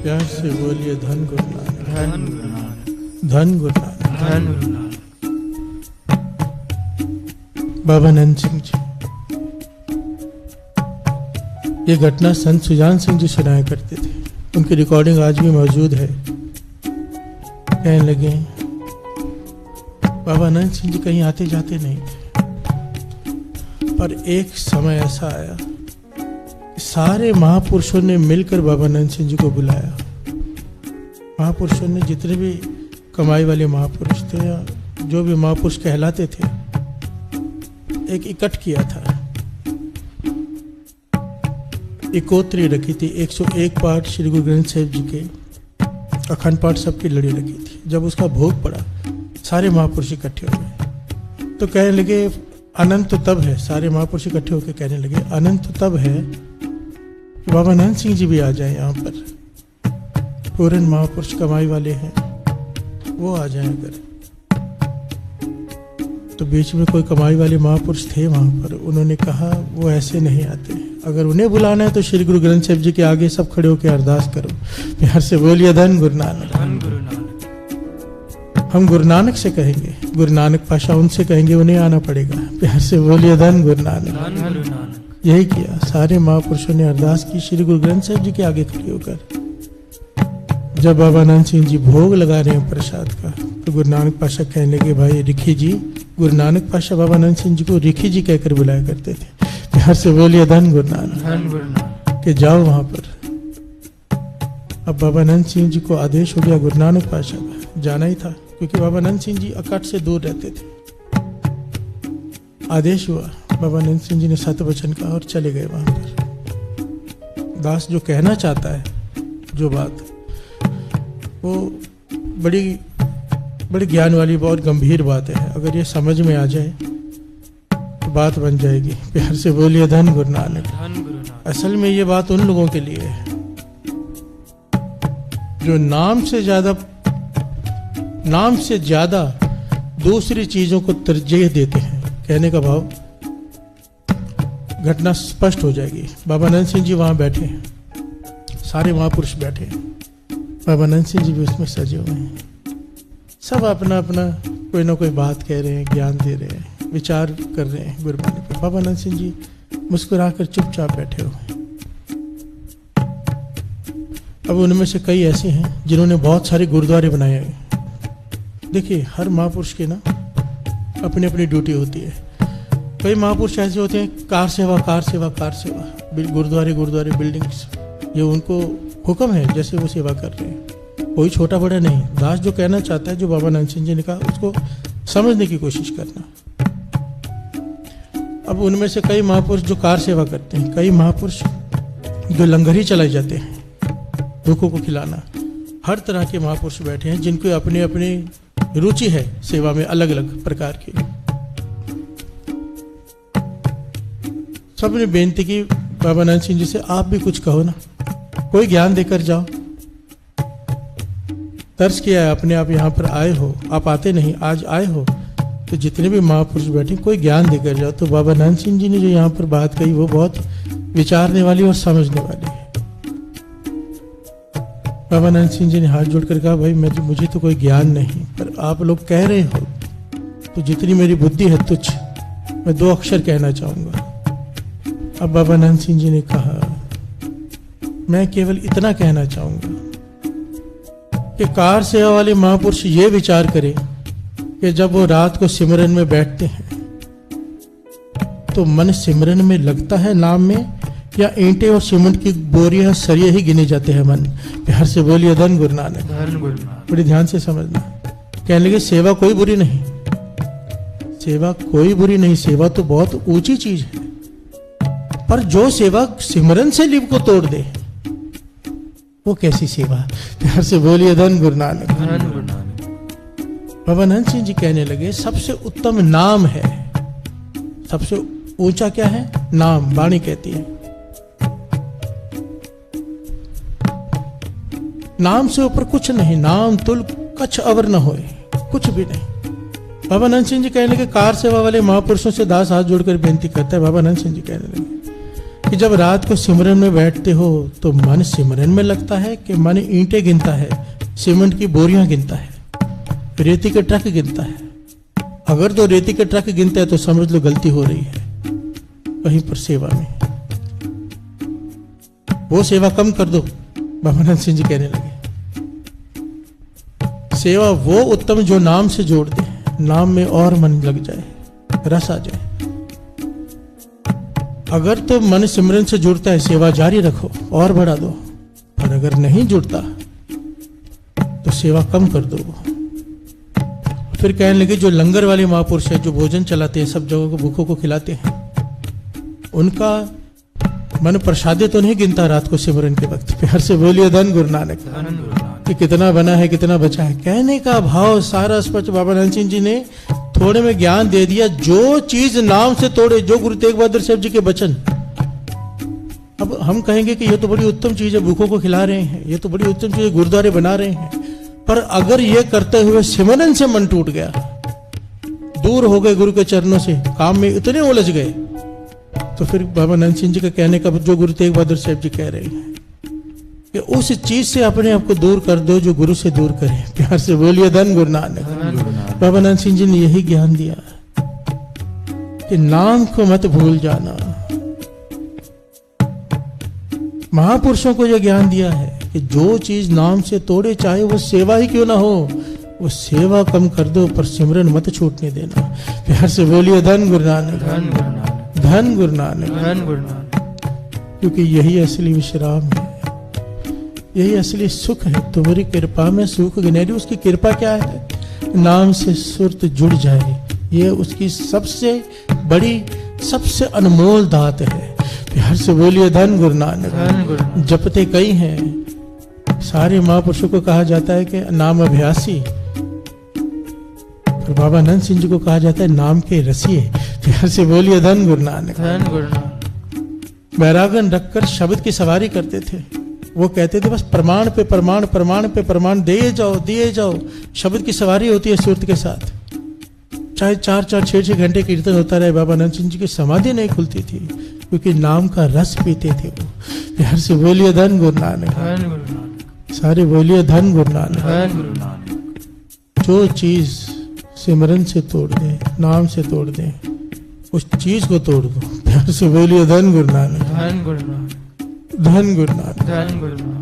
प्यार से बोलिए धन गुरु नानक, धन गुरु नानक, धन गुरु नानक, धन गुरु नानक। बाबा नंद सिंह जी, ये घटना संत सुजान सिंह जी सुनाया करते थे। उनकी रिकॉर्डिंग आज भी मौजूद है। कहने लगे बाबा नंद सिंह जी कहीं आते जाते नहीं थे, पर एक समय ऐसा आया कि सारे महापुरुषों ने मिलकर बाबा नंद सिंह जी को बुलाया। महापुरुषों ने, जितने भी कमाई वाले महापुरुष थे या जो भी महापुरुष कहलाते थे, एक इकट्ठ किया था। इकोत्री रखी थी, 101 पाठ श्री गुरु ग्रंथ साहिब जी के अखंड पाठ सबकी लड़ी रखी थी। जब उसका भोग पड़ा, सारे महापुरुष इकट्ठे हो गए। तो कहने लगे अनंत तो तब है, सारे महापुरुष इकट्ठे होकर कहने लगे अनंत तो तब है कि बाबा नंद सिंह जी भी आ जाए यहाँ पर। पूरन महापुरुष कमाई वाले हैं, वो आ जाए अगर। तो बीच में कोई कमाई वाले महापुरुष थे वहां पर, उन्होंने कहा वो ऐसे नहीं आते, अगर उन्हें बुलाना है तो श्री गुरु ग्रंथ साहिब जी के आगे सब खड़े होकर अरदास करो। प्यार से बोलिए धन गुरु नानक, धन गुरु नानक। हम गुरु नानक से कहेंगे, गुरु नानक पाशा उनसे कहेंगे, उन्हें आना पड़ेगा। प्यार से बोलिए धन गुरु नानक, धन गुरु नानक। यही किया। सारे महापुरुषों ने अरदास की श्री गुरु ग्रंथ साहिब जी के आगे खड़े होकर। जब बाबा नंद सिंह जी भोग लगा रहे हैं प्रसाद का, तो गुरु नानक पाशा कहने लगे भाई रिखी जी। गुरु नानक पाशा बाबा नंद सिंह जी को रिखी जी कहकर बुलाया करते थे। प्यार से बोलिए धन गुरु नानक, धन गुरु नानक। कि जाओ वहां पर। अब बाबा नंद सिंह जी को आदेश हो गया गुरु नानक पाशा का, जाना ही था, क्योंकि बाबा नंद सिंह जी अकट से दूर रहते थे। आदेश हुआ, बाबा नंद सिंह जी ने सत वचन कहा और चले गए वहां पर। दास जो कहना चाहता है, जो बात, वो बड़ी बड़ी ज्ञान वाली, बहुत गंभीर बात है। अगर ये समझ में आ जाए तो बात बन जाएगी। प्यार से बोलिए धन गुरु नानक, धन गुरु नानक। असल में ये बात उन लोगों के लिए है जो नाम से ज्यादा दूसरी चीजों को तरजीह देते हैं। कहने का भाव, घटना स्पष्ट हो जाएगी। बाबा नंद सिंह जी वहां बैठे हैं, सारे महापुरुष बैठे हैं, बाबा नंद सिंह जी भी उसमें सजे हुए हैं। सब अपना अपना कोई ना कोई बात कह रहे हैं, ज्ञान दे रहे हैं, विचार कर रहे हैं गुरबानी पर। बाबा नंद सिंह जी मुस्कुराकर चुपचाप बैठे हुए हैं। अब उनमें से कई ऐसे हैं जिन्होंने बहुत सारे गुरुद्वारे बनाए हैं। देखिए, हर महापुरुष की ना अपनी अपनी ड्यूटी होती है। कई महापुरुष ऐसे होते हैं, कार सेवा कार सेवा कार सेवा, गुरुद्वारे गुरुद्वारे बिल्डिंग्स, ये उनको हुक्म है, जैसे वो सेवा कर रहे हैं। कोई छोटा बड़ा नहीं। दास जो कहना चाहता है, जो बाबा नंद सिंह जी ने कहा, उसको समझने की कोशिश करना। अब उनमें से कई महापुरुष जो कार सेवा करते हैं, कई महापुरुष जो लंगर ही चलाए जाते हैं, भूखों को खिलाना। हर तरह के महापुरुष बैठे हैं जिनको अपनी अपनी रुचि है सेवा में, अलग अलग प्रकार की। सबने बेनती की बाबा नंद सिंह जी से, आप भी कुछ कहो ना, कोई ज्ञान देकर जाओ। तर्स किया है, अपने आप यहाँ पर आए हो, आप आते नहीं, आज आए हो, तो जितने भी महापुरुष बैठे कोई ज्ञान देकर जाओ। तो बाबा नंद सिंह जी ने जो यहाँ पर बात कही, वो बहुत विचारने वाली और समझने वाली है। बाबा नंद सिंह जी ने हाथ जोड़कर कहा, भाई मुझे तो कोई ज्ञान नहीं, पर आप लोग कह रहे हो तो जितनी मेरी बुद्धि है तुच्छ, मैं 2 अक्षर कहना चाहूंगा। अब बाबा नंद सिंह जी ने कहा, मैं केवल इतना कहना चाहूंगा कि कार सेवा वाले महापुरुष ये विचार करें कि जब वो रात को सिमरन में बैठते हैं तो मन सिमरन में लगता है नाम में, या ईंटें और सीमेंट की बोरियां सरिये ही गिने जाते हैं मन। प्यार से बोलिए धन गुरु नानक, धन गुरु नानक। बड़ी ध्यान से समझना। कहने लगे सेवा कोई बुरी नहीं, सेवा कोई बुरी नहीं, सेवा तो बहुत ऊंची चीज है, पर जो सेवा सिमरन से लिव को तोड़ दे, वो कैसी सेवा। प्यार से बोलिए धन गुरु नानक, धन गुरु नानक। बाबा नंद सिंह जी कहने लगे, सबसे उत्तम नाम है। सबसे ऊंचा क्या है? नाम। वाणी कहती है नाम से ऊपर कुछ नहीं, नाम तुल कछ अवर न होए, कुछ भी नहीं। बाबा नंद सिंह जी कहने लगे, कार सेवा वाले महापुरुषों से दास हाथ जोड़कर बेनती करता है। बाबा नंद सिंह जी कहने लगे, कि जब रात को सिमरन में बैठते हो तो मन सिमरन में लगता है कि मन ईंटें गिनता है, सीमेंट की बोरियां गिनता है, रेती के ट्रक गिनता है? अगर तो रेती के ट्रक गिनता है तो समझ लो गलती हो रही है कहीं पर सेवा में। वो सेवा कम कर दो, बाबा नंद सिंह जी कहने लगे। सेवा वो उत्तम जो नाम से जोड़ दे, नाम में और मन लग जाए, रस आ जाए। अगर तो मन सिमरन से जुड़ता है, सेवा जारी रखो और बढ़ा दो। पर अगर नहीं जुड़ता तो सेवा कम कर दो। फिर कहने लगे जो लंगर वाले महापुरुष है, जो भोजन चलाते हैं, सब जगहों को भूखों को खिलाते हैं, उनका मन प्रसादे तो नहीं गिनता रात को सिमरन के वक्त। प्यार से बोलिए धन गुरु नानक, कि कितना बना है कितना बचा है। कहने का भाव सारा स्पष्ट बाबा नंद सिंह जी ने थोड़े में ज्ञान दे दिया। जो चीज नाम से तोड़े, जो गुरु तेग बहादुर साहब जी के वचन। अब हम कहेंगे कि ये तो बड़ी उत्तम चीज है, भूखों को खिला रहे हैं, ये तो बड़ी उत्तम चीज है, गुरुद्वारे बना रहे हैं। पर अगर ये करते हुए सिमरन से मन टूट गया, दूर हो गए गुरु के चरणों से, काम में इतने उलझ गए, तो फिर बाबा नंद सिंह जी का कहने का जो गुरु तेग बहादुर साहब जी कह रहे हैं कि उस चीज से अपने आप को दूर कर दो जो गुरु से दूर करे। प्यार से बोलिए धन गुरु नानक। बाबा नंद सिंह जी ने यही ज्ञान दिया कि नाम को मत भूल जाना। महापुरुषों को यह ज्ञान दिया है कि जो चीज नाम से तोड़े, चाहे वो सेवा ही क्यों ना हो, वो सेवा कम कर दो, पर सिमरन मत छूटने देना। प्यार से बोलिए धन गुरु नानक, धन गुरु नानक। क्योंकि यही असली विश्राम है, यही असली सुख है। तुम्हारी कृपा में सुख गिनेरी। उसकी कृपा क्या है? नाम से सुरत जुड़ जाए, ये उसकी सबसे बड़ी, सबसे अनमोल दात है। प्यार से बोलिए धन गुरु नानक। जपते कई हैं, सारे महापुरुषों को कहा जाता है कि नाम अभ्यासी, पर बाबा नंद सिंह जी को कहा जाता है नाम के रसिए। प्यार से बोलिए धन गुरु नानक। बैरागन रखकर शब्द की सवारी करते थे। वो कहते थे बस प्रमाण पे प्रमाण, प्रमाण पे प्रमाण दिए जाओ, दिए जाओ। शब्द की सवारी होती है सुरत के साथ। चाहे 4-4, 6-6 घंटे कीर्तन होता रहे, बाबा नंद सिंह जी की समाधि नहीं खुलती थी, क्योंकि नाम का रस पीते थे वो। प्यार से बोलिए धन गुरु नानक। सारे बोलिए धन गुरु नानक। जो चीज सिमरन से तोड़ दे, नाम से तोड़ दे, उस चीज को तोड़ दो। प्यार से बोलिए धन गुरु नानक, धन गुरु नानक।